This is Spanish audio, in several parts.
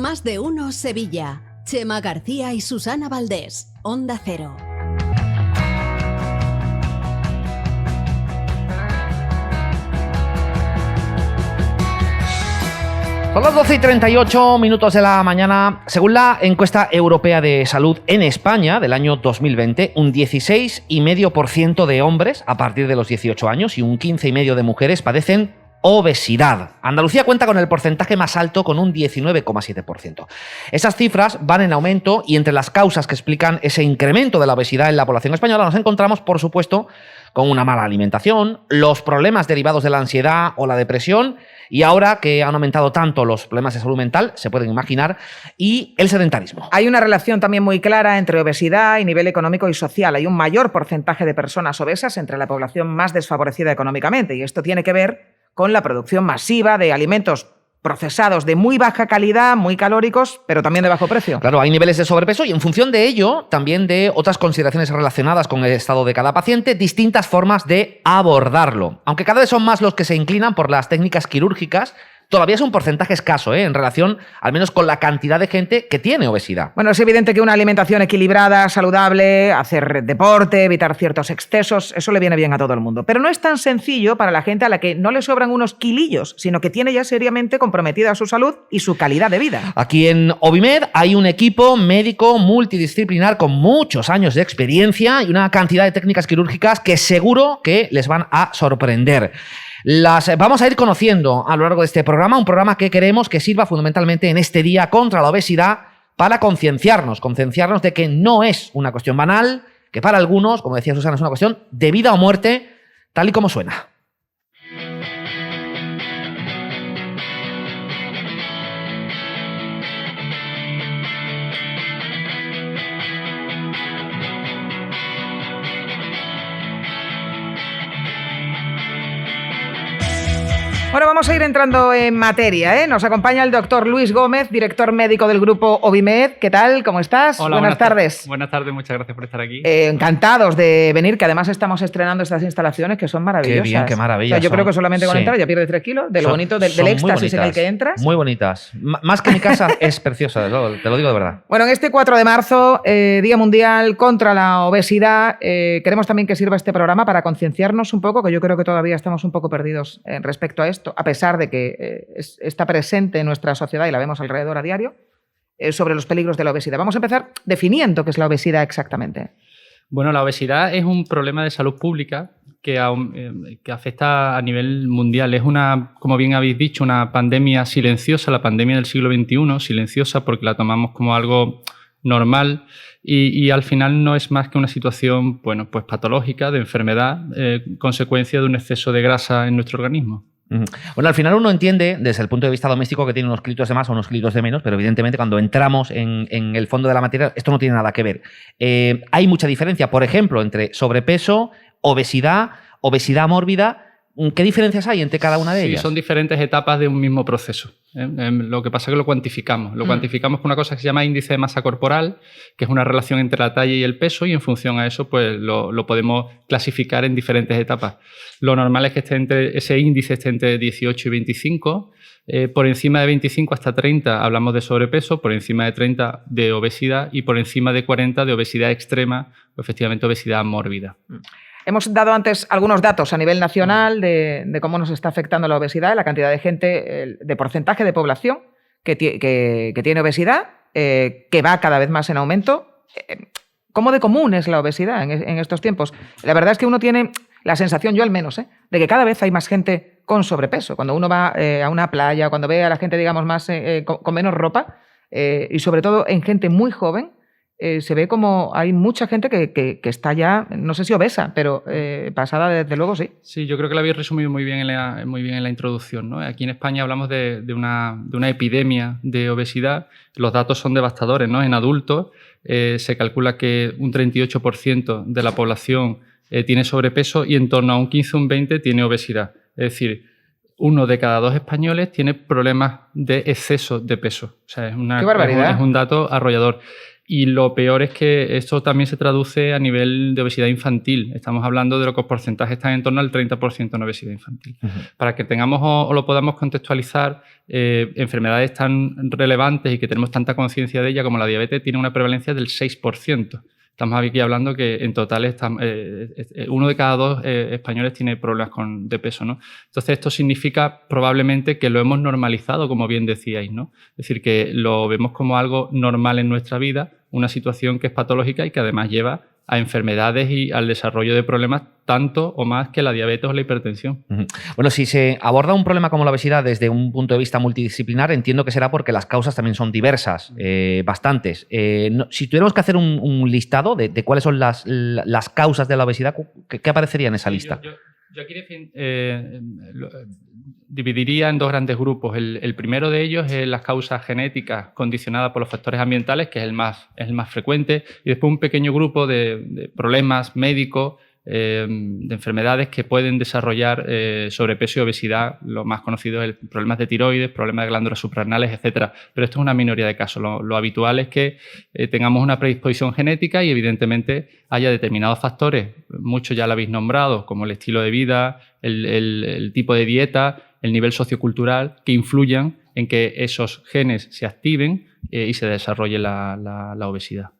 Más de uno Sevilla. Chema García y Susana Valdés. Onda Cero. Son las 12:38 de la mañana. Según la encuesta europea de salud en España del año 2020, un 16,5% de hombres a partir de los 18 años y un 15,5% de mujeres padecen obesidad. Andalucía cuenta con el porcentaje más alto, con un 19,7%. Esas cifras van en aumento y entre las causas que explican ese incremento de la obesidad en la población española nos encontramos, por supuesto, con una mala alimentación, los problemas derivados de la ansiedad o la depresión, y ahora que han aumentado tanto los problemas de salud mental, se pueden imaginar, y el sedentarismo. Hay una relación también muy clara entre obesidad y nivel económico y social. Hay un mayor porcentaje de personas obesas entre la población más desfavorecida económicamente, y esto tiene que ver con la producción masiva de alimentos procesados de muy baja calidad, muy calóricos, pero también de bajo precio. Claro, hay niveles de sobrepeso y en función de ello, también de otras consideraciones relacionadas con el estado de cada paciente, distintas formas de abordarlo. Aunque cada vez son más los que se inclinan por las técnicas quirúrgicas, todavía es un porcentaje escaso, en relación al menos con la cantidad de gente que tiene obesidad. Bueno, es evidente que una alimentación equilibrada, saludable, hacer deporte, evitar ciertos excesos, eso le viene bien a todo el mundo. Pero no es tan sencillo para la gente a la que no le sobran unos kilillos, sino que tiene ya seriamente comprometida su salud y su calidad de vida. Aquí en Ovimed hay un equipo médico multidisciplinar con muchos años de experiencia y una cantidad de técnicas quirúrgicas que seguro que les van a sorprender. Las vamos a ir conociendo a lo largo de este programa, un programa que queremos que sirva fundamentalmente en este día contra la obesidad para concienciarnos de que no es una cuestión banal, que para algunos, como decía Susana, es una cuestión de vida o muerte, tal y como suena. Bueno, vamos a ir entrando en materia, ¿eh? Nos acompaña el doctor Luis Gómez, director médico del grupo Ovimed. ¿Qué tal? ¿Cómo estás? Hola, buenas tardes. Buenas tardes, muchas gracias por estar aquí. Encantados de venir, que además estamos estrenando estas instalaciones que son maravillosas. Qué bien, qué maravilla. O sea, yo creo que solamente con entrar ya pierdes 3 kilos, de lo bonito, del éxtasis en el que entras. Muy bonitas. Más que mi casa, es preciosa, te lo digo de verdad. Bueno, en este 4 de marzo, Día Mundial contra la Obesidad, queremos también que sirva este programa para concienciarnos un poco, que yo creo que todavía estamos un poco perdidos respecto a esto, a pesar de que está presente en nuestra sociedad y la vemos alrededor a diario, sobre los peligros de la obesidad. Vamos a empezar definiendo qué es la obesidad exactamente. Bueno, la obesidad es un problema de salud pública que afecta a nivel mundial. Es una, como bien habéis dicho, una pandemia silenciosa, la pandemia del siglo XXI, silenciosa porque la tomamos como algo normal y al final no es más que una situación, bueno, pues patológica, de enfermedad, consecuencia de un exceso de grasa en nuestro organismo. Bueno, al final uno entiende desde el punto de vista doméstico que tiene unos kilitos de más o unos kilitos de menos, pero evidentemente cuando entramos en el fondo de la materia esto no tiene nada que ver. Hay mucha diferencia, por ejemplo, entre sobrepeso, obesidad, obesidad mórbida. ¿Qué diferencias hay entre cada una de ellas? Sí, son diferentes etapas de un mismo proceso. Lo que pasa es que lo cuantificamos. Lo cuantificamos con una cosa que se llama índice de masa corporal, que es una relación entre la talla y el peso, y en función a eso pues lo podemos clasificar en diferentes etapas. Lo normal es que ese índice esté entre 18 y 25. Por encima de 25 hasta 30 hablamos de sobrepeso, por encima de 30 de obesidad y por encima de 40 de obesidad extrema, o efectivamente obesidad mórbida. Hemos dado antes algunos datos a nivel nacional de cómo nos está afectando la obesidad, la cantidad de gente, de porcentaje de población que tiene obesidad, que va cada vez más en aumento. ¿Cómo de común es la obesidad en estos tiempos? La verdad es que uno tiene la sensación, yo al menos, de que cada vez hay más gente con sobrepeso. Cuando uno va a una playa, cuando ve a la gente, digamos, más con menos ropa, y sobre todo en gente muy joven, se ve como hay mucha gente que está ya, no sé si obesa, pero pasada desde luego sí. Sí, yo creo que lo habéis resumido muy bien en la introducción, ¿no? Aquí en España hablamos de una epidemia de obesidad. Los datos son devastadores, ¿no? En adultos se calcula que un 38% de la población tiene sobrepeso y en torno a un 15 o un 20% tiene obesidad. Es decir, 1 de cada 2 españoles tiene problemas de exceso de peso. O sea, ¡Qué barbaridad! Es un dato arrollador. Y lo peor es que esto también se traduce a nivel de obesidad infantil. Estamos hablando de lo que los porcentajes están en torno al 30% en obesidad infantil. Para que tengamos o lo podamos contextualizar, enfermedades tan relevantes y que tenemos tanta conciencia de ella como la diabetes tiene una prevalencia del 6%. Estamos aquí hablando que en total 1 de cada 2 españoles tiene problemas de peso, ¿no? Entonces esto significa probablemente que lo hemos normalizado, como bien decíais, ¿no? Es decir, que lo vemos como algo normal en nuestra vida, una situación que es patológica y que además lleva a enfermedades y al desarrollo de problemas tanto o más que la diabetes o la hipertensión. Bueno, si se aborda un problema como la obesidad desde un punto de vista multidisciplinar, entiendo que será porque las causas también son diversas, bastantes. Si tuviéramos que hacer un listado de cuáles son las causas de la obesidad, ¿qué aparecería en esa lista? Yo aquí dividiría en 2 grandes grupos. El primero de ellos es las causas genéticas condicionadas por los factores ambientales, que es el más frecuente, y después un pequeño grupo de problemas médicos, de enfermedades que pueden desarrollar sobrepeso y obesidad. Lo más conocido es problemas de tiroides, problemas de glándulas suprarrenales, etc. Pero esto es una minoría de casos. Lo habitual es que tengamos una predisposición genética y evidentemente haya determinados factores, muchos ya lo habéis nombrado, como el estilo de vida, el tipo de dieta, el nivel sociocultural, que influyan en que esos genes se activen y se desarrolle la obesidad.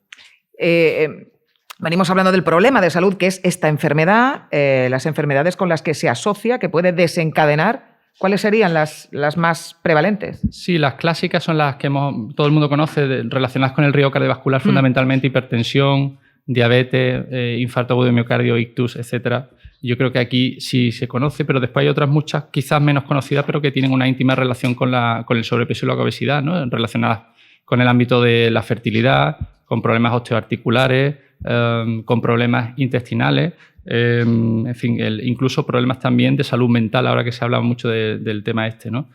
Venimos hablando del problema de salud que es esta enfermedad, las enfermedades con las que se asocia, que puede desencadenar. ¿Cuáles serían las más prevalentes? Sí, las clásicas son las que todo el mundo conoce, relacionadas con el riesgo cardiovascular, fundamentalmente hipertensión, diabetes, infarto agudo de miocardio, ictus, etc. Yo creo que aquí sí se conoce, pero después hay otras muchas, quizás menos conocidas, pero que tienen una íntima relación con el sobrepeso y la obesidad, ¿no? Relacionadas con el ámbito de la fertilidad, con problemas osteoarticulares, con problemas intestinales, en fin, incluso problemas también de salud mental, ahora que se habla mucho del tema este, ¿no?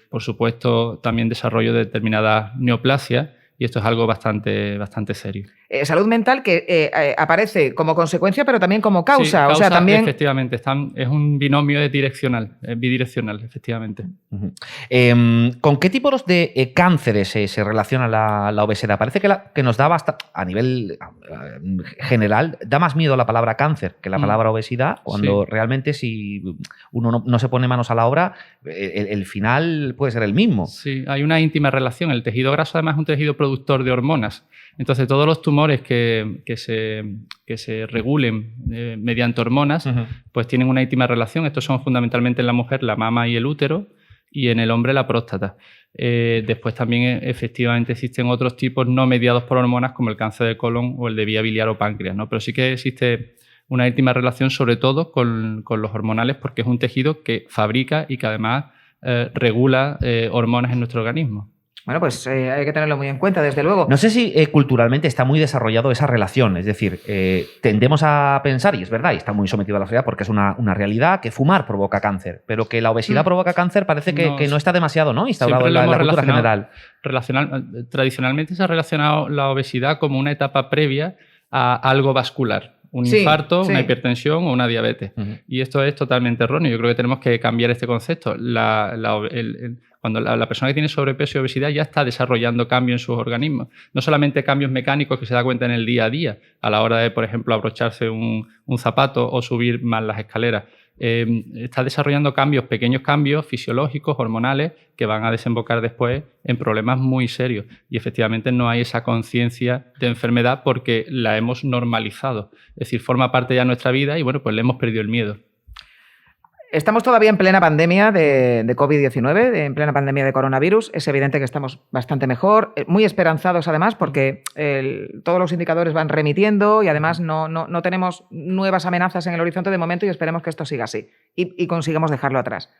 Por supuesto, también desarrollo de determinadas neoplasias, y esto es algo bastante serio. Salud mental que aparece como consecuencia, pero también como causa. Sí, causa, o sea, también... efectivamente, es un binomio bidireccional, efectivamente. ¿Con qué tipos de cánceres se relaciona la obesidad? Parece que nos da bastante, a nivel general, da más miedo la palabra cáncer que la palabra obesidad, cuando realmente si uno no se pone manos a la obra, el final puede ser el mismo. Sí, hay una íntima relación. El tejido graso además es un tejido productor de hormonas. Entonces, todos los tumores que se regulen mediante hormonas, pues tienen una íntima relación. Estos son fundamentalmente en la mujer la mama y el útero, y en el hombre la próstata. Después también efectivamente existen otros tipos no mediados por hormonas, como el cáncer de colon o el de vía biliar o páncreas, ¿no? Pero sí que existe una íntima relación, sobre todo con los hormonales, porque es un tejido que fabrica y que además regula hormonas en nuestro organismo. Bueno, pues hay que tenerlo muy en cuenta, desde luego. No sé si culturalmente está muy desarrollado esa relación, es decir, tendemos a pensar, y es verdad, y está muy sometido a la realidad porque es una realidad, que fumar provoca cáncer, pero que la obesidad provoca cáncer parece que no está demasiado, ¿no?, instaurado en la cultura general. Tradicionalmente se ha relacionado la obesidad como una etapa previa a algo vascular. Un infarto, una hipertensión o una diabetes. Y esto es totalmente erróneo. Yo creo que tenemos que cambiar este concepto. Cuando la persona que tiene sobrepeso y obesidad ya está desarrollando cambios en sus organismos. No solamente cambios mecánicos que se da cuenta en el día a día, a la hora de, por ejemplo, abrocharse un zapato o subir más las escaleras. Está desarrollando pequeños cambios fisiológicos, hormonales, que van a desembocar después en problemas muy serios. Y efectivamente no hay esa conciencia de enfermedad porque la hemos normalizado. Es decir, forma parte ya de nuestra vida y bueno, pues le hemos perdido el miedo. Estamos todavía en plena pandemia de COVID-19, en plena pandemia de coronavirus. Es evidente que estamos bastante mejor, muy esperanzados además, porque todos los indicadores van remitiendo y además no tenemos nuevas amenazas en el horizonte de momento y esperemos que esto siga así y consigamos dejarlo atrás.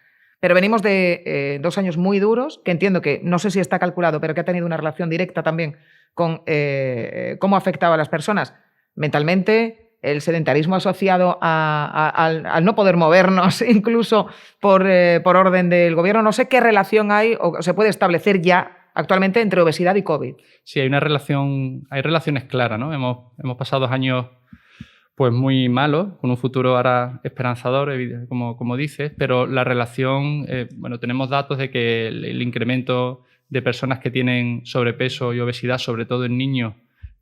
Pero venimos de 2 años muy duros, que entiendo que, no sé si está calculado, pero que ha tenido una relación directa también con cómo ha afectado a las personas mentalmente, el sedentarismo asociado al no poder movernos, incluso por orden del gobierno. No sé qué relación hay o se puede establecer ya actualmente entre obesidad y COVID. Sí, hay relaciones claras, ¿no? Hemos pasado 2 años pues muy malos, con un futuro ahora esperanzador, como dices, pero la relación, tenemos datos de que el incremento de personas que tienen sobrepeso y obesidad, sobre todo en niños,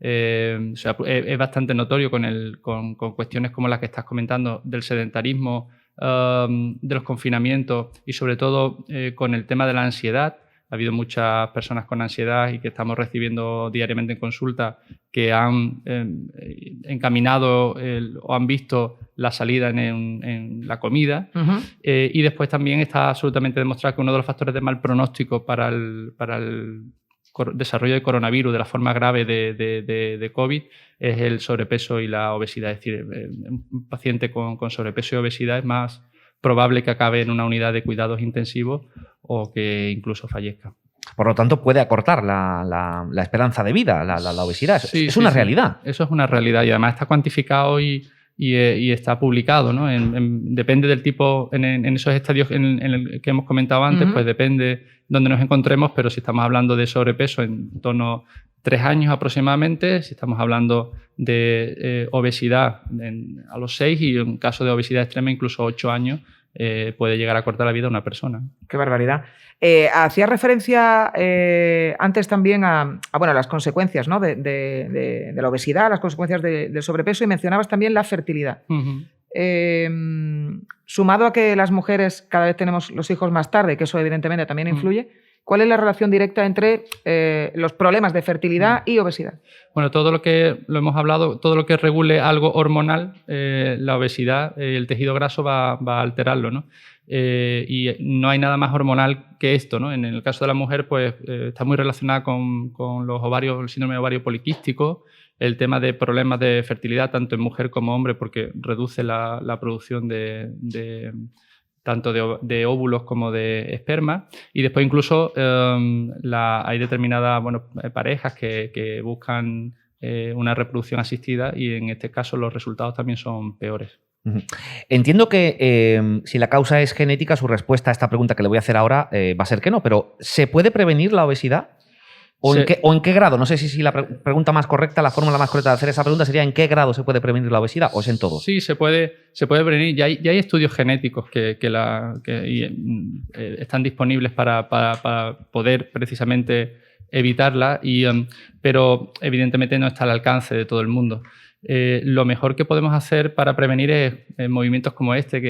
O sea, es bastante notorio con cuestiones como las que estás comentando del sedentarismo, de los confinamientos y sobre todo con el tema de la ansiedad. Ha habido muchas personas con ansiedad y que estamos recibiendo diariamente en consulta que han encaminado o han visto la salida en la comida. Y después también está absolutamente demostrado que uno de los factores de mal pronóstico para el desarrollo de coronavirus, de la forma grave de COVID, es el sobrepeso y la obesidad. Es decir, un paciente con sobrepeso y obesidad es más probable que acabe en una unidad de cuidados intensivos o que incluso fallezca. Por lo tanto, puede acortar la esperanza de vida, la obesidad. Sí, es una realidad. Eso es una realidad y además está cuantificado y está publicado, ¿no? Depende del tipo, en esos estadios en el que hemos comentado antes, pues depende dónde nos encontremos, pero si estamos hablando de sobrepeso en torno a 3 años aproximadamente, si estamos hablando de obesidad a los 6 y en caso de obesidad extrema incluso 8 años, puede llegar a cortar la vida a una persona. Qué barbaridad. Hacía referencia antes también a las consecuencias, ¿no? de la obesidad, las consecuencias del sobrepeso, y mencionabas también la fertilidad. Sumado a que las mujeres cada vez tenemos los hijos más tarde, que eso evidentemente también influye, ¿cuál es la relación directa entre los problemas de fertilidad y obesidad? Bueno, todo lo que lo hemos hablado, todo lo que regule algo hormonal, la obesidad, el tejido graso va a alterarlo, ¿no? Y no hay nada más hormonal que esto, ¿no? En el caso de la mujer, pues está muy relacionada con los ovarios, el síndrome de ovario poliquístico, el tema de problemas de fertilidad tanto en mujer como hombre, porque reduce la producción tanto de óvulos como de esperma, y después incluso hay determinadas parejas que buscan una reproducción asistida y en este caso los resultados también son peores. Entiendo que si la causa es genética, su respuesta a esta pregunta que le voy a hacer ahora va a ser que no, pero ¿se puede prevenir la obesidad? ¿O en qué grado? No sé si la pregunta más correcta, la fórmula más correcta de hacer esa pregunta sería ¿en qué grado se puede prevenir la obesidad o es en todos? Sí, se puede prevenir. Ya hay estudios genéticos que están disponibles para poder precisamente evitarla, pero evidentemente no está al alcance de todo el mundo. Lo mejor que podemos hacer para prevenir es movimientos como este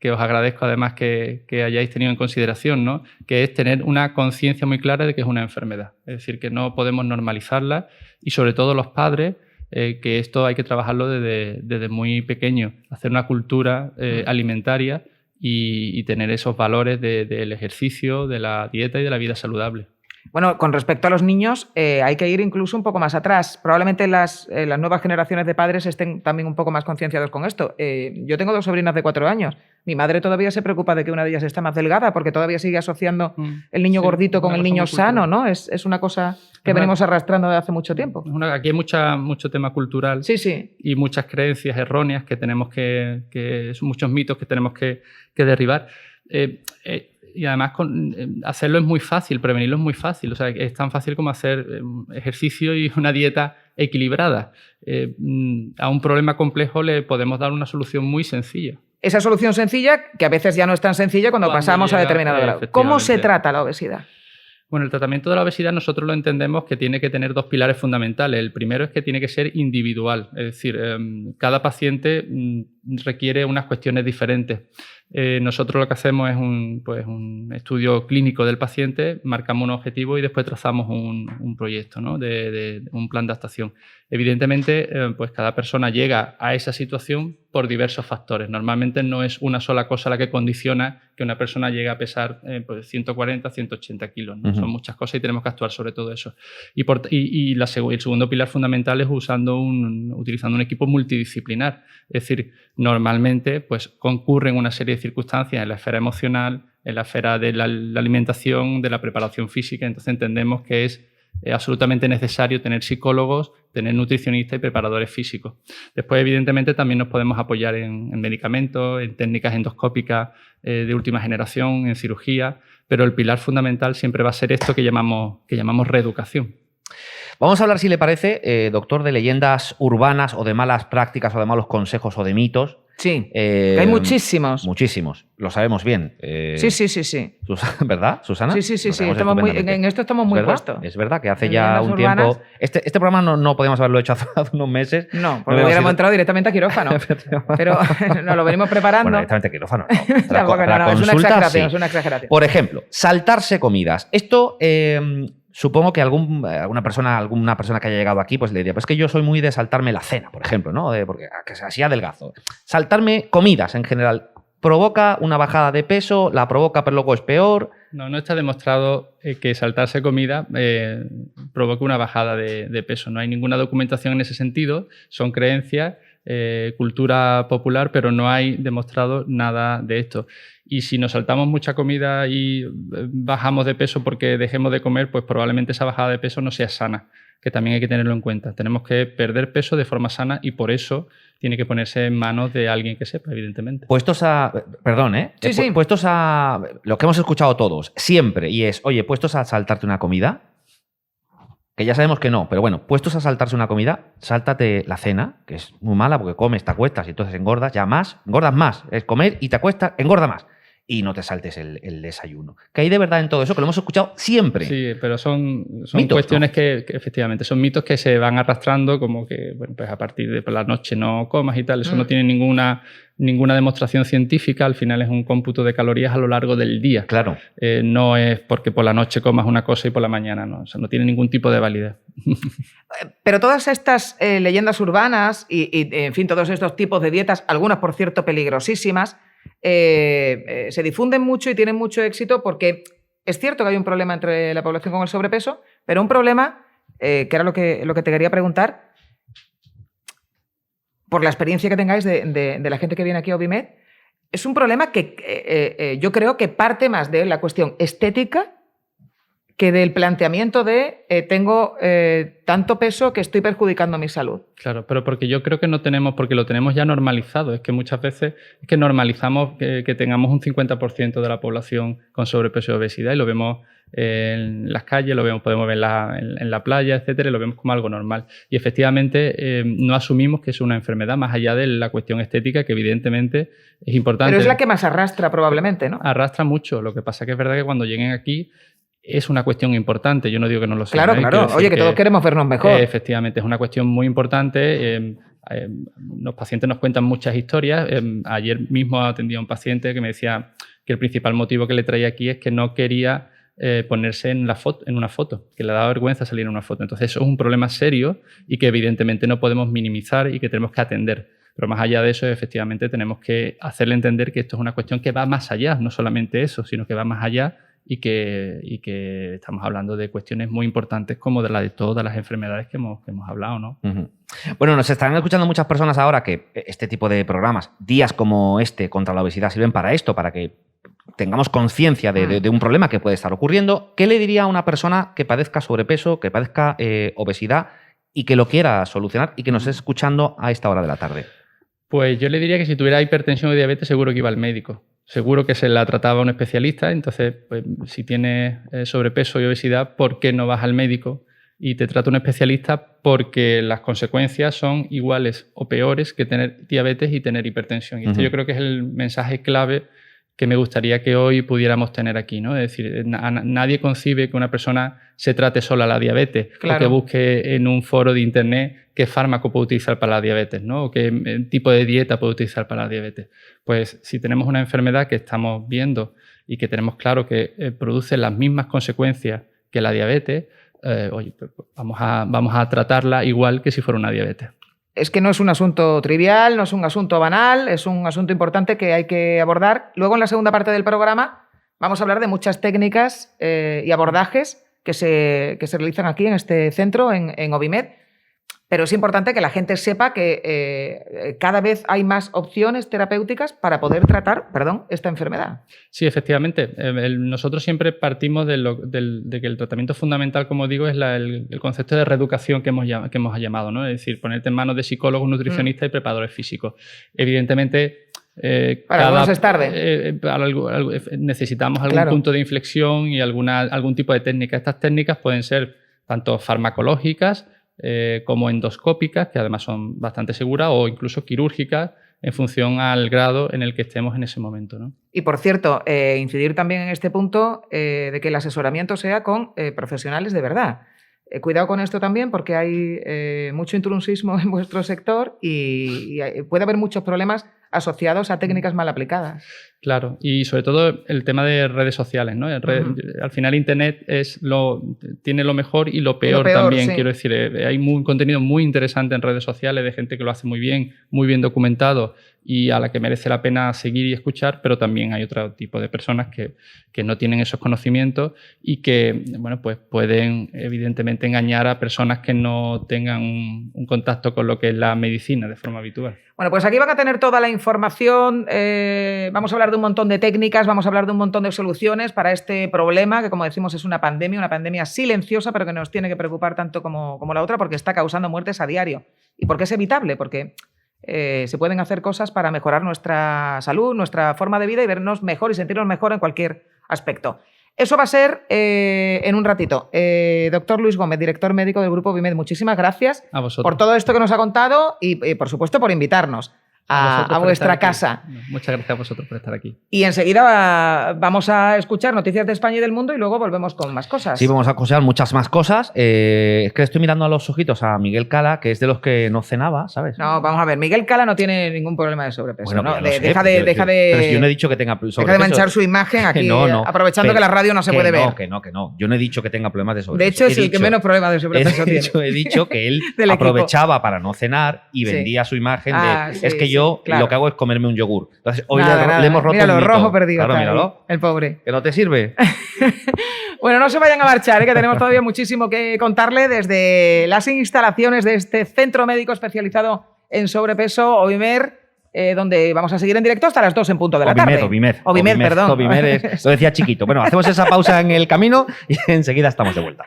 que os agradezco además que hayáis tenido en consideración, ¿no? Que es tener una conciencia muy clara de que es una enfermedad. Es decir, que no podemos normalizarla y sobre todo los padres, que esto hay que trabajarlo desde muy pequeño, hacer una cultura alimentaria y tener esos valores del ejercicio, de la dieta y de la vida saludable. Bueno, con respecto a los niños, hay que ir incluso un poco más atrás. Probablemente las nuevas generaciones de padres estén también un poco más concienciados con esto. Yo tengo 2 sobrinas de 4 años. Mi madre todavía se preocupa de que una de ellas está más delgada porque todavía sigue asociando el niño gordito con el niño sano, ¿no? Es una cosa que venimos arrastrando desde hace mucho tiempo. Aquí hay mucho tema cultural y muchas creencias erróneas que tenemos que son muchos mitos que tenemos que derribar. Y además hacerlo es muy fácil, prevenirlo es muy fácil. O sea, es tan fácil como hacer ejercicio y una dieta equilibrada. A un problema complejo le podemos dar una solución muy sencilla. Esa solución sencilla, que a veces ya no es tan sencilla cuando pasamos a determinado grado. ¿Cómo se trata la obesidad? Bueno, el tratamiento de la obesidad nosotros lo entendemos que tiene que tener 2 pilares fundamentales. El primero es que tiene que ser individual, es decir, cada paciente requiere unas cuestiones diferentes. Nosotros lo que hacemos es un estudio clínico del paciente, marcamos un objetivo y después trazamos un proyecto, ¿no? de un plan de actuación. Evidentemente, pues cada persona llega a esa situación por diversos factores. Normalmente no es una sola cosa la que condiciona que una persona llegue a pesar 140, 180 kilos, ¿no? Son muchas cosas y tenemos que actuar sobre todo eso. El segundo pilar fundamental es utilizando un equipo multidisciplinar. Es decir, normalmente pues, concurren una serie de circunstancias en la esfera emocional, en la esfera de la alimentación, de la preparación física. Entonces entendemos que es absolutamente necesario tener psicólogos, tener nutricionistas y preparadores físicos. Después, evidentemente, también nos podemos apoyar en medicamentos, en técnicas endoscópicas de última generación, en cirugía, pero el pilar fundamental siempre va a ser esto que llamamos reeducación. Vamos a hablar, si le parece, doctor, de leyendas urbanas o de malas prácticas o de malos consejos o de mitos Sí, que hay muchísimos. Muchísimos, lo sabemos bien. Sí. ¿Verdad, Susana? Sí. En esto estamos muy puestos. Es verdad que hace En ya leyendas un urbanas. tiempo... Este programa no podíamos haberlo hecho hace unos meses. No, porque hubiéramos entrado directamente a quirófano. Pero nos lo venimos preparando. Bueno, directamente a quirófano no. Tampoco, Para es una consultas, exageración, sí. es una exageración. Por ejemplo, saltarse comidas. Esto supongo que alguna persona que haya llegado aquí pues le diría, pues que yo soy muy de saltarme la cena, por ejemplo, ¿no? Porque así adelgazo. Saltarme comidas en general. ¿Provoca una bajada de peso? ¿La provoca pero luego es peor? No está demostrado que saltarse comida provoque una bajada de peso. No hay ninguna documentación en ese sentido. Son creencias, cultura popular, pero no hay demostrado nada de esto. Y si nos saltamos mucha comida y bajamos de peso porque dejemos de comer, pues probablemente esa bajada de peso no sea sana, que también hay que tenerlo en cuenta. Tenemos que perder peso de forma sana y por eso tiene que ponerse en manos de alguien que sepa, evidentemente. Puestos a... Perdón, ¿eh? Sí. Puestos a... Lo que hemos escuchado todos, siempre, y es, oye, puestos a saltarte una comida, que ya sabemos que no, pero bueno, puestos a saltarse una comida, sáltate la cena, que es muy mala porque comes, te acuestas y entonces engordas más. Es comer y te acuestas, engorda más. Y no te saltes el desayuno. ¿Qué hay de verdad en todo eso? Que lo hemos escuchado siempre. Sí, pero son mitos, cuestiones, ¿no? que efectivamente son mitos que se van arrastrando, como que bueno, pues a partir de por la noche no comas y tal. Eso no tiene ninguna demostración científica. Al final es un cómputo de calorías a lo largo del día. Claro. No es porque por la noche comas una cosa y por la mañana no. O sea, no tiene ningún tipo de validez. Pero todas estas leyendas urbanas y, en fin, todos estos tipos de dietas, algunas, por cierto, peligrosísimas, se difunden mucho y tienen mucho éxito porque es cierto que hay un problema entre la población con el sobrepeso, pero un problema, que era lo que te quería preguntar, por la experiencia que tengáis de la gente que viene aquí a Ovimed, es un problema que yo creo que parte más de la cuestión estética que del planteamiento de tengo tanto peso que estoy perjudicando mi salud. Claro, pero porque yo creo que no tenemos, porque lo tenemos ya normalizado. Es que muchas veces es que normalizamos que tengamos un 50% de la población con sobrepeso y obesidad y lo vemos en las calles, podemos ver en la playa, etcétera, y lo vemos como algo normal. Y efectivamente no asumimos que es una enfermedad más allá de la cuestión estética, que evidentemente es importante. Pero es la que más arrastra probablemente, ¿no? Arrastra mucho. Lo que pasa que es verdad que cuando lleguen aquí es una cuestión importante. Yo no digo que no lo sea. Claro. Oye, que todos queremos vernos mejor. Efectivamente, es una cuestión muy importante. Los pacientes nos cuentan muchas historias. Ayer mismo atendí a un paciente que me decía que el principal motivo que le traía aquí es que no quería ponerse en una foto, que le daba vergüenza salir en una foto. Entonces eso es un problema serio y que evidentemente no podemos minimizar y que tenemos que atender. Pero más allá de eso, efectivamente, tenemos que hacerle entender que esto es una cuestión que va más allá, no solamente eso, sino que va más allá y que estamos hablando de cuestiones muy importantes como de todas las enfermedades que hemos hablado, ¿no? Uh-huh. Bueno, nos estarán escuchando muchas personas ahora que este tipo de programas, días como este contra la obesidad, sirven para esto, para que tengamos conciencia de un problema que puede estar ocurriendo. ¿Qué le diría a una persona que padezca sobrepeso, que padezca obesidad y que lo quiera solucionar y que nos esté escuchando a esta hora de la tarde? Pues yo le diría que si tuviera hipertensión o diabetes seguro que iba al médico. Seguro que se la trataba un especialista. Entonces, pues, si tienes sobrepeso y obesidad, ¿por qué no vas al médico y te trata un especialista? Porque las consecuencias son iguales o peores que tener diabetes y tener hipertensión. Y este yo creo que es el mensaje clave que me gustaría que hoy pudiéramos tener aquí, ¿no? Es decir, nadie concibe que una persona se trate sola la diabetes, claro, o que busque en un foro de internet qué fármaco puede utilizar para la diabetes, ¿no? O qué tipo de dieta puede utilizar para la diabetes. Pues si tenemos una enfermedad que estamos viendo y que tenemos claro que produce las mismas consecuencias que la diabetes, oye, pues vamos a tratarla igual que si fuera una diabetes. Es que no es un asunto trivial, no es un asunto banal, es un asunto importante que hay que abordar. Luego, en la segunda parte del programa, vamos a hablar de muchas técnicas y abordajes que se realizan aquí en este centro, en Ovimed. Pero es importante que la gente sepa que cada vez hay más opciones terapéuticas para poder tratar, esta enfermedad. Sí, efectivamente. Nosotros siempre partimos de que el tratamiento fundamental, como digo, es el concepto de reeducación que hemos llamado, ¿no? Es decir, ponerte en manos de psicólogos, nutricionistas y preparadores físicos. Evidentemente, para algunos es tarde. Necesitamos algún punto de inflexión y algún tipo de técnica. Estas técnicas pueden ser tanto farmacológicas como endoscópicas, que además son bastante seguras, o incluso quirúrgicas, en función al grado en el que estemos en ese momento, ¿no? Y por cierto, incidir también en este punto de que el asesoramiento sea con profesionales de verdad. Cuidado con esto también porque hay mucho intrusismo en vuestro sector y puede haber muchos problemas asociados a técnicas mal aplicadas. Claro, y sobre todo el tema de redes sociales, ¿no? Al final Internet tiene lo mejor y lo peor también, sí. Quiero decir, hay un contenido muy interesante en redes sociales de gente que lo hace muy bien documentado y a la que merece la pena seguir y escuchar, pero también hay otro tipo de personas que no tienen esos conocimientos y que, bueno, pues pueden evidentemente engañar a personas que no tengan un contacto con lo que es la medicina de forma habitual. Bueno, pues aquí van a tener toda la información, vamos a hablar de un montón de técnicas, vamos a hablar de un montón de soluciones para este problema, que como decimos es una pandemia silenciosa, pero que nos tiene que preocupar tanto como la otra, porque está causando muertes a diario. ¿Y por qué es evitable? Porque se pueden hacer cosas para mejorar nuestra salud, nuestra forma de vida y vernos mejor y sentirnos mejor en cualquier aspecto. Eso va a ser en un ratito. Doctor Luis Gómez, director médico del Grupo Ovimed, muchísimas gracias por todo esto que nos ha contado y por supuesto, por invitarnos a vuestra casa. Muchas gracias a vosotros por estar aquí. Y enseguida vamos a escuchar noticias de España y del mundo y luego volvemos con más cosas. Sí, vamos a escuchar muchas más cosas. Es que estoy mirando a los ojitos a Miguel Cala, que es de los que no cenaba, ¿sabes? No, vamos a ver. Miguel Cala no tiene ningún problema de sobrepeso. Bueno, ¿no? Deja de... Pero si yo no he dicho que tenga sobrepeso. Deja de manchar su imagen aquí, aprovechando que la radio no se puede ver. Que no. Yo no he dicho que tenga problemas de sobrepeso. De hecho, es el que menos problemas de sobrepeso tiene. He dicho que él aprovechaba para no cenar y vendía su imagen de... Es que yo lo que hago es comerme un yogur. Entonces, hoy le hemos roto míralo, un mito. Rojo perdido. Claro, míralo. El pobre. ¿Que no te sirve? Bueno, no se vayan a marchar, que tenemos todavía muchísimo que contarle desde las instalaciones de este centro médico especializado en sobrepeso, Ovimed, donde vamos a seguir en directo hasta las 2 en punto de la tarde. Ovimed, perdón. Ovimed lo decía chiquito. Bueno, hacemos esa pausa en el camino y enseguida estamos de vuelta.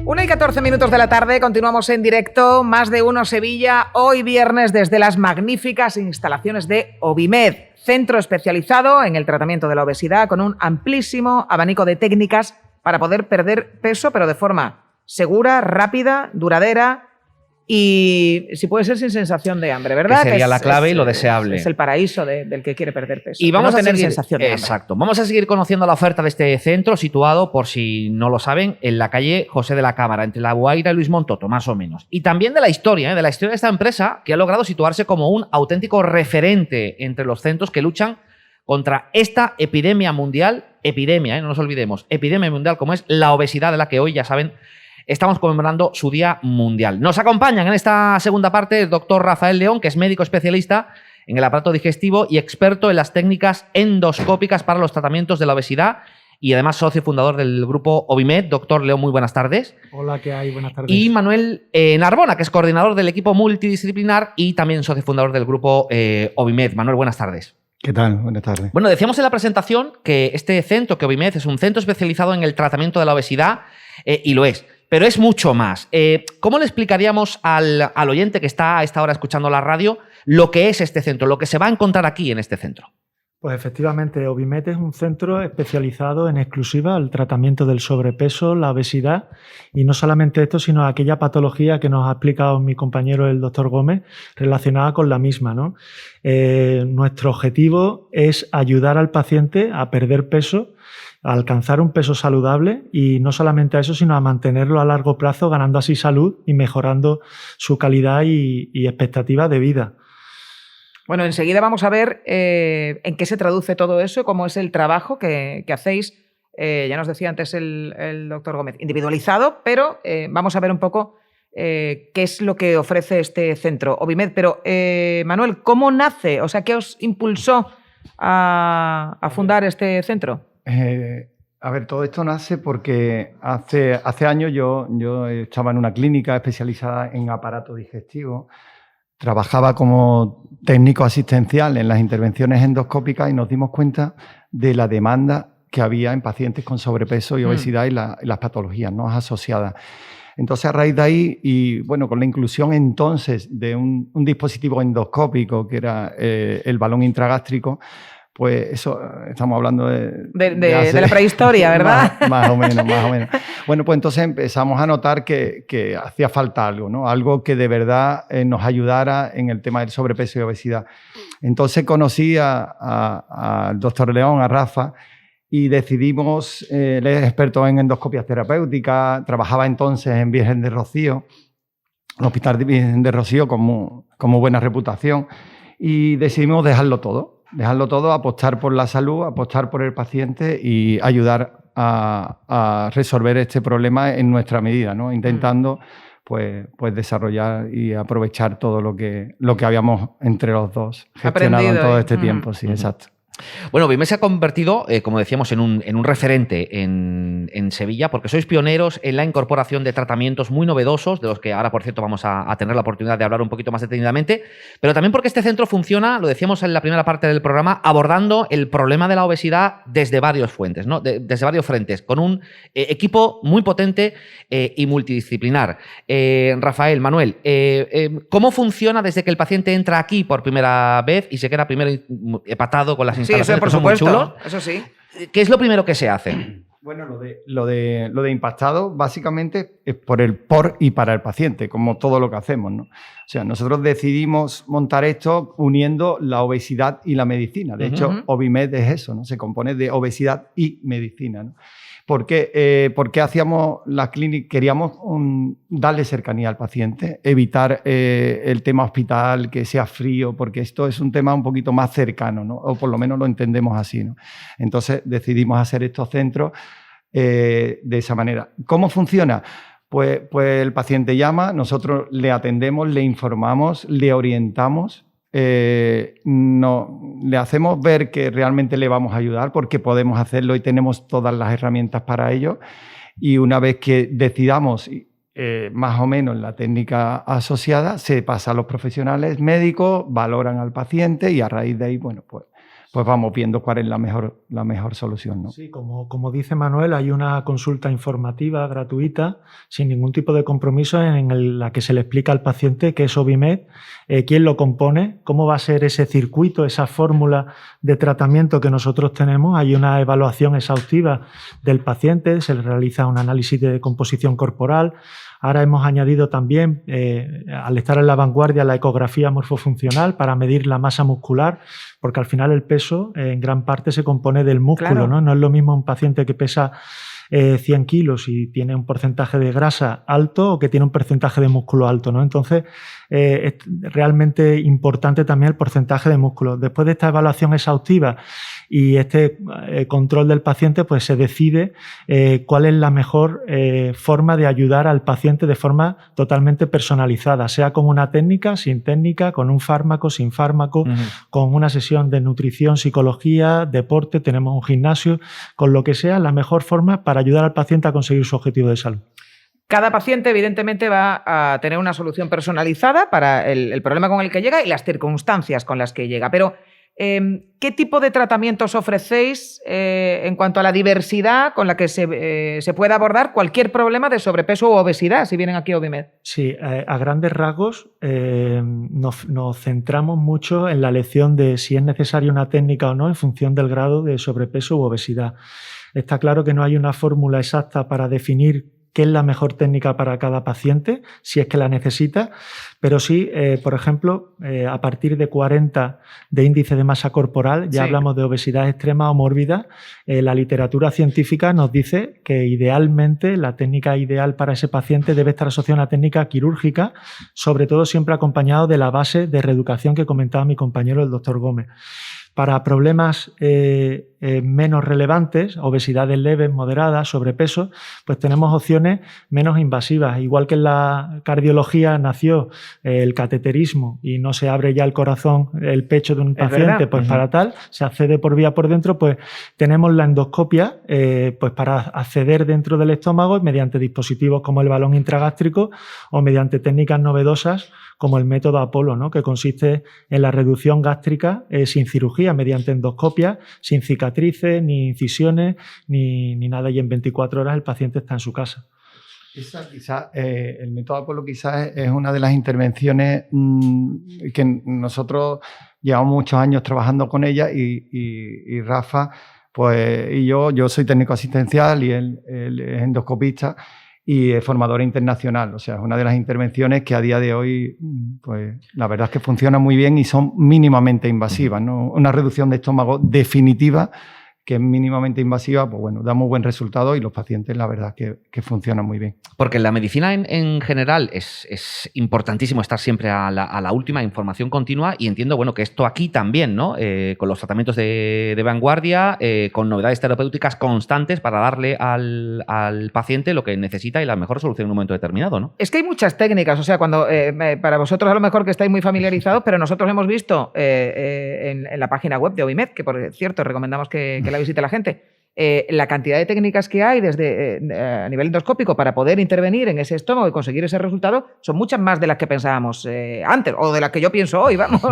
1:14 de la tarde, continuamos en directo, Más de Uno Sevilla, hoy viernes desde las magníficas instalaciones de Ovimed, centro especializado en el tratamiento de la obesidad con un amplísimo abanico de técnicas para poder perder peso, pero de forma segura, rápida, duradera y, si puede ser, sin sensación de hambre, ¿verdad? Que sería la clave y lo deseable. Es el paraíso del que quiere perder peso. Y vamos a tener seguir, sensación de hambre. Exacto. Vamos a seguir conociendo la oferta de este centro, situado, por si no lo saben, en la calle José de la Cámara, entre La Guaira y Luis Montoto, más o menos. Y también de la historia de esta empresa, que ha logrado situarse como un auténtico referente entre los centros que luchan contra esta epidemia mundial, no nos olvidemos, epidemia mundial como es la obesidad, de la que hoy, ya saben, estamos conmemorando su Día Mundial. Nos acompañan en esta segunda parte el doctor Rafael León, que es médico especialista en el aparato digestivo y experto en las técnicas endoscópicas para los tratamientos de la obesidad y además socio fundador del grupo Ovimed. Doctor León, muy buenas tardes. Hola, ¿qué hay? Buenas tardes. Y Manuel Narbona, que es coordinador del equipo multidisciplinar y también socio fundador del grupo Ovimed. Manuel, buenas tardes. ¿Qué tal? Buenas tardes. Bueno, decíamos en la presentación que este centro, que Ovimed, es un centro especializado en el tratamiento de la obesidad y lo es. Pero es mucho más. ¿Cómo le explicaríamos al oyente que está a esta hora escuchando la radio lo que es este centro, lo que se va a encontrar aquí en este centro? Pues efectivamente, Ovimed es un centro especializado en exclusiva al tratamiento del sobrepeso, la obesidad, y no solamente esto, sino aquella patología que nos ha explicado mi compañero el doctor Gómez relacionada con la misma, ¿no? Nuestro objetivo es ayudar al paciente a perder peso, a alcanzar un peso saludable y no solamente a eso, sino a mantenerlo a largo plazo, ganando así salud y mejorando su calidad y expectativa de vida. Bueno, enseguida vamos a ver en qué se traduce todo eso, cómo es el trabajo que hacéis. Ya nos decía antes el doctor Gómez, individualizado, pero vamos a ver un poco qué es lo que ofrece este centro, Ovimed. Pero, Manuel, ¿cómo nace? O sea, ¿qué os impulsó a fundar este centro? A ver, todo esto nace porque hace años yo estaba en una clínica especializada en aparato digestivo, trabajaba como técnico asistencial en las intervenciones endoscópicas y nos dimos cuenta de la demanda que había en pacientes con sobrepeso y obesidad y las patologías, ¿no?, asociadas. Entonces, a raíz de ahí, y bueno, con la inclusión entonces de un dispositivo endoscópico, que era el balón intragástrico, pues eso, estamos hablando de la prehistoria, ¿verdad? Más o menos. Bueno, pues entonces empezamos a notar que hacía falta algo, ¿no? Algo que de verdad nos ayudara en el tema del sobrepeso y obesidad. Entonces conocí al doctor León, a Rafa, y decidimos, él es experto en endoscopias terapéuticas, trabajaba entonces en Virgen de Rocío, el Hospital de Virgen de Rocío como buena reputación, y decidimos dejarlo todo, apostar por la salud, apostar por el paciente y ayudar a resolver este problema en nuestra medida, ¿no? Intentando pues desarrollar y aprovechar todo lo que habíamos entre los dos gestionado en todo este tiempo. Sí, exacto. Bueno, Obimed se ha convertido, como decíamos, en un referente en Sevilla, porque sois pioneros en la incorporación de tratamientos muy novedosos, de los que ahora, por cierto, vamos a tener la oportunidad de hablar un poquito más detenidamente, pero también porque este centro funciona, lo decíamos en la primera parte del programa, abordando el problema de la obesidad desde varios frentes, ¿no? Desde varios frentes, con un equipo muy potente y multidisciplinar. Rafael, Manuel, ¿cómo funciona desde que el paciente entra aquí por primera vez y se queda primero empatado con las instalaciones, eso por que son muy chulos? Eso sí. ¿Qué es lo primero que se hace? Bueno, lo de impactado básicamente es por y para el paciente, como todo lo que hacemos, ¿no? O sea, nosotros decidimos montar esto uniendo la obesidad y la medicina. De hecho, Obimed es eso, ¿no? Se compone de obesidad y medicina, ¿no? ¿Por qué? Porque hacíamos la clínica, queríamos darle cercanía al paciente, evitar el tema hospital, que sea frío, porque esto es un tema un poquito más cercano, ¿no? O por lo menos lo entendemos así, ¿no? Entonces decidimos hacer estos centros de esa manera. ¿Cómo funciona? Pues el paciente llama, nosotros le atendemos, le informamos, le orientamos. Le hacemos ver que realmente le vamos a ayudar porque podemos hacerlo y tenemos todas las herramientas para ello. Y una vez que decidamos más o menos la técnica asociada, se pasa a los profesionales médicos, valoran al paciente y a raíz de ahí, bueno, pues vamos viendo cuál es la mejor solución, ¿no? Sí, como dice Manuel, hay una consulta informativa gratuita, sin ningún tipo de compromiso, en la que se le explica al paciente qué es Obimed, quién lo compone, cómo va a ser ese circuito, esa fórmula de tratamiento que nosotros tenemos. Hay una evaluación exhaustiva del paciente, se le realiza un análisis de composición corporal. Ahora hemos añadido también, al estar en la vanguardia, la ecografía morfofuncional para medir la masa muscular, porque al final el peso en gran parte se compone del músculo, claro, ¿no? No es lo mismo un paciente que pesa 100 kilos y tiene un porcentaje de grasa alto o que tiene un porcentaje de músculo alto, ¿no? Entonces, es realmente importante también el porcentaje de músculo. Después de esta evaluación exhaustiva y este control del paciente, pues se decide cuál es la mejor forma de ayudar al paciente de forma totalmente personalizada, sea con una técnica, sin técnica, con un fármaco, sin fármaco, con una sesión de nutrición, psicología, deporte, tenemos un gimnasio, con lo que sea, la mejor forma para ayudar al paciente a conseguir su objetivo de salud. Cada paciente, evidentemente, va a tener una solución personalizada para el problema con el que llega y las circunstancias con las que llega. Pero, ¿qué tipo de tratamientos ofrecéis en cuanto a la diversidad con la que se puede abordar cualquier problema de sobrepeso u obesidad, si vienen aquí a Obimed? Sí, a grandes rasgos nos centramos mucho en la elección de si es necesaria una técnica o no en función del grado de sobrepeso u obesidad. Está claro que no hay una fórmula exacta para definir qué es la mejor técnica para cada paciente, si es que la necesita, pero sí, por ejemplo, a partir de 40 de índice de masa corporal, ya hablamos de obesidad extrema o mórbida, la literatura científica nos dice que idealmente la técnica ideal para ese paciente debe estar asociada a una técnica quirúrgica, sobre todo siempre acompañado de la base de reeducación que comentaba mi compañero el doctor Gómez. Para problemas menos relevantes, obesidades leves, moderadas, sobrepeso, pues tenemos opciones menos invasivas. Igual que en la cardiología nació el cateterismo y no se abre ya el corazón, el pecho de un paciente, pues para tal, se accede por vía por dentro, pues tenemos la endoscopia pues para acceder dentro del estómago mediante dispositivos como el balón intragástrico o mediante técnicas novedosas como el método Apolo, ¿no? Que consiste en la reducción gástrica sin cirugía, mediante endoscopia, sin cicatrices, ni incisiones, ni nada, y en 24 horas el paciente está en su casa. El método Apolo quizás es una de las intervenciones que nosotros llevamos muchos años trabajando con ella y Rafa, pues, y yo soy técnico asistencial y él es endoscopista y es formador internacional. O sea, es una de las intervenciones que a día de hoy, pues, la verdad es que funcionan muy bien y son mínimamente invasivas, ¿no? Una reducción de estómago definitiva, que es mínimamente invasiva, pues bueno, da muy buen resultado y los pacientes, la verdad, que funcionan muy bien. Porque en la medicina en general es importantísimo estar siempre a la última, información continua, y entiendo, bueno, que esto aquí también, ¿no? Con los tratamientos de vanguardia, con novedades terapéuticas constantes para darle al paciente lo que necesita y la mejor solución en un momento determinado, ¿no? Es que hay muchas técnicas, o sea, cuando para vosotros a lo mejor que estáis muy familiarizados, pero nosotros hemos visto en la página web de Ovimed, que por cierto recomendamos que la visite la gente, la cantidad de técnicas que hay desde a nivel endoscópico para poder intervenir en ese estómago y conseguir ese resultado son muchas más de las que pensábamos antes, o de las que yo pienso hoy, vamos.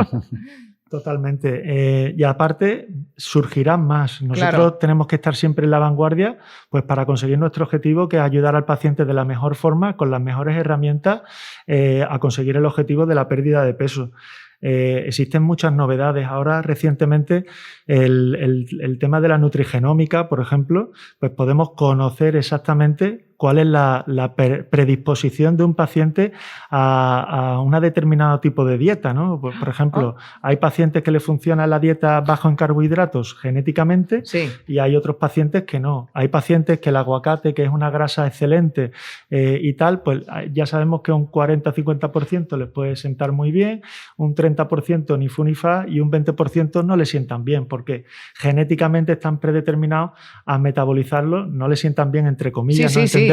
Totalmente. Y aparte, surgirán más. Nosotros Claro. tenemos que estar siempre en la vanguardia, pues para conseguir nuestro objetivo, que es ayudar al paciente de la mejor forma, con las mejores herramientas, a conseguir el objetivo de la pérdida de peso. Existen muchas novedades. Ahora, recientemente, el tema de la nutrigenómica, por ejemplo, pues podemos conocer exactamente cuál es la predisposición de un paciente a un determinado tipo de dieta, ¿no? Por ejemplo, hay pacientes que le funciona la dieta bajo en carbohidratos genéticamente, Sí. y hay otros pacientes que no. Hay pacientes que el aguacate, que es una grasa excelente y tal, pues ya sabemos que un 40-50% les puede sentar muy bien, un 30% ni fu ni fa y un 20% no le sientan bien, porque genéticamente están predeterminados a metabolizarlo, no le sientan bien, entre comillas, Sí, ¿no? sí, sí. Entenderme.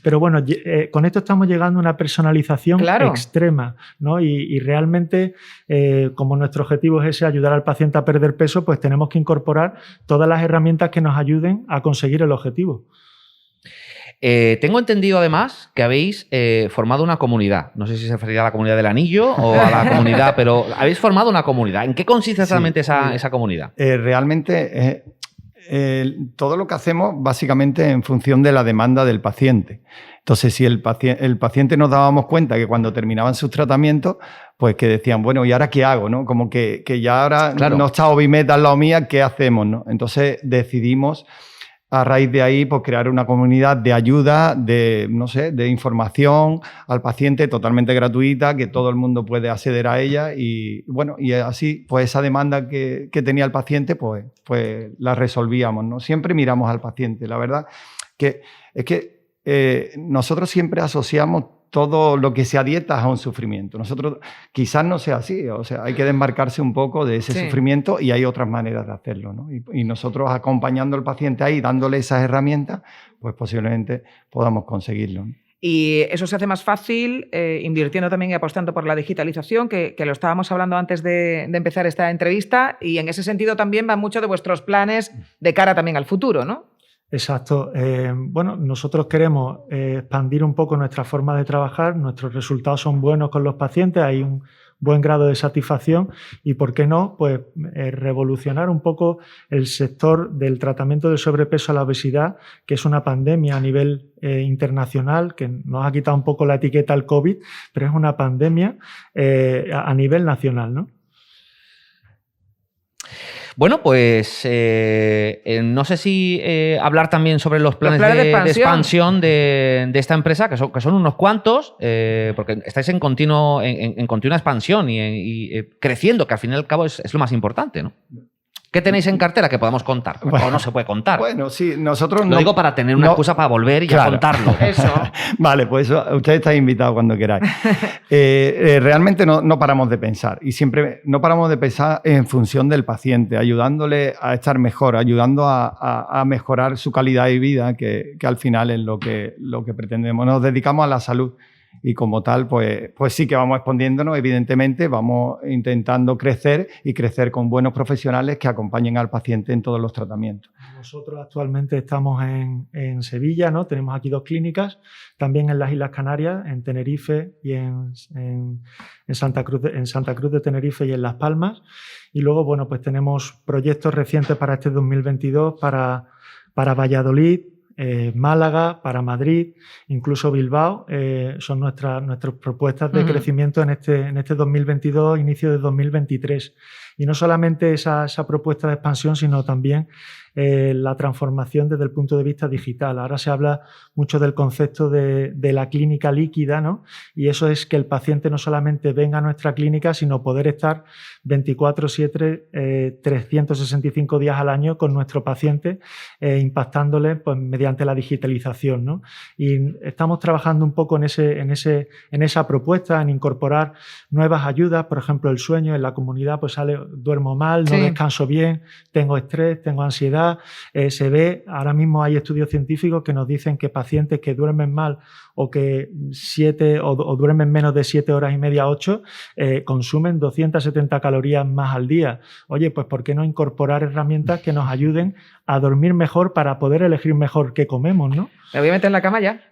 Pero bueno, con esto estamos llegando a una personalización Claro. extrema, ¿no? Y realmente, como nuestro objetivo es ese, ayudar al paciente a perder peso, pues tenemos que incorporar todas las herramientas que nos ayuden a conseguir el objetivo. Tengo entendido además que habéis formado una comunidad. No sé si se referirá a la comunidad del anillo o a la comunidad, pero habéis formado una comunidad. ¿En qué consiste exactamente esa comunidad? Realmente todo lo que hacemos básicamente en función de la demanda del paciente. Entonces, si el paciente nos dábamos cuenta que cuando terminaban sus tratamientos, pues que decían, bueno, ¿y ahora qué hago? ¿No? Como que ya ahora Claro. no está Ovimed al lado mía, ¿qué hacemos? ¿No? Entonces decidimos, a raíz de ahí, pues crear una comunidad de ayuda, de información al paciente totalmente gratuita, que todo el mundo puede acceder a ella, y bueno, y así, pues esa demanda que tenía el paciente, pues la resolvíamos, ¿no? Siempre miramos al paciente. La verdad que es que nosotros siempre asociamos todo lo que sea dieta a un sufrimiento. Nosotros quizás no sea así, o sea, hay que desmarcarse un poco de ese Sí. sufrimiento, y hay otras maneras de hacerlo, ¿no? Y nosotros acompañando al paciente ahí, dándole esas herramientas, pues posiblemente podamos conseguirlo, ¿no? Y eso se hace más fácil invirtiendo también y apostando por la digitalización, que lo estábamos hablando antes de empezar esta entrevista, y en ese sentido también van mucho de vuestros planes de cara también al futuro, ¿no? Exacto. Bueno, nosotros queremos expandir un poco nuestra forma de trabajar. Nuestros resultados son buenos con los pacientes, hay un buen grado de satisfacción, y ¿por qué no? Pues revolucionar un poco el sector del tratamiento del sobrepeso a la obesidad, que es una pandemia a nivel internacional, que nos ha quitado un poco la etiqueta al COVID, pero es una pandemia a nivel nacional, ¿no? Bueno, pues no sé si hablar también sobre los planes, de de expansión de esta empresa, que son unos cuantos, porque estáis en continua expansión y creciendo, que al fin y al cabo es lo más importante, ¿no? ¿Qué tenéis en cartera que podamos contar? ¿O no se puede contar? Bueno, sí, nosotros Lo digo para tener una excusa para volver y a contarlo. Eso. Vale, pues ustedes estáis invitados cuando queráis. Realmente no paramos de pensar, y siempre no paramos de pensar en función del paciente, ayudándole a estar mejor, ayudando a mejorar su calidad de vida, que al final es lo que pretendemos. Nos dedicamos a la salud, y como tal, pues sí que vamos expandiéndonos, evidentemente, vamos intentando crecer con buenos profesionales que acompañen al paciente en todos los tratamientos. Nosotros actualmente estamos en Sevilla, ¿no? Tenemos aquí 2 clínicas, también en las Islas Canarias, en Tenerife y en Santa Cruz de Tenerife y en Las Palmas. Y luego, bueno, pues tenemos proyectos recientes para este 2022 para Valladolid, Málaga, para Madrid, incluso Bilbao, son nuestras propuestas de crecimiento en este 2022, inicio de 2023. Y no solamente esa propuesta de expansión, sino también la transformación desde el punto de vista digital. Ahora se habla mucho del concepto de la clínica líquida, ¿no? Y eso es que el paciente no solamente venga a nuestra clínica, sino poder estar 24/7, 365 días al año con nuestro paciente, impactándole pues, mediante la digitalización, ¿no? Y estamos trabajando un poco en esa propuesta, en incorporar nuevas ayudas. Por ejemplo, el sueño en la comunidad, pues duermo mal, no descanso bien, tengo estrés, tengo ansiedad. Se ve, ahora mismo hay estudios científicos que nos dicen que pacientes que duermen mal o que duermen menos de 7 horas y media, 8, consumen 270 calorías más al día. Oye, pues ¿por qué no incorporar herramientas que nos ayuden a dormir mejor para poder elegir mejor qué comemos, ¿no? Me voy a meter en la cama ya.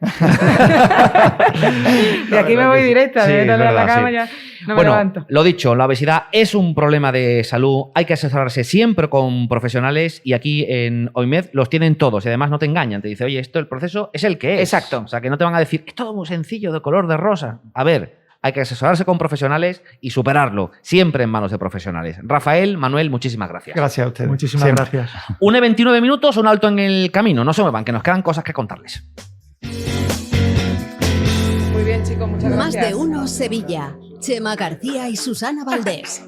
Y aquí me voy directa, Sí, me meto en verdad, la cama sí. ya. No me Bueno, levanto. lo dicho, la obesidad es un problema de salud, hay que asesorarse siempre con profesionales y aquí en OIMED los tienen todos y además no te engañan, te dice, oye, el proceso es el que es. Exacto. O sea, que no te van a decir, es todo muy sencillo, de color de rosa. A ver, hay que asesorarse con profesionales y superarlo, siempre en manos de profesionales. Rafael, Manuel, muchísimas gracias. Gracias a ustedes. Muchísimas Siempre. gracias. 1:29 minutos, un alto en el camino, no se muevan, que nos quedan cosas que contarles. Muy bien, chicos, muchas Más gracias. de uno Sevilla. Chema García y Susana Valdés.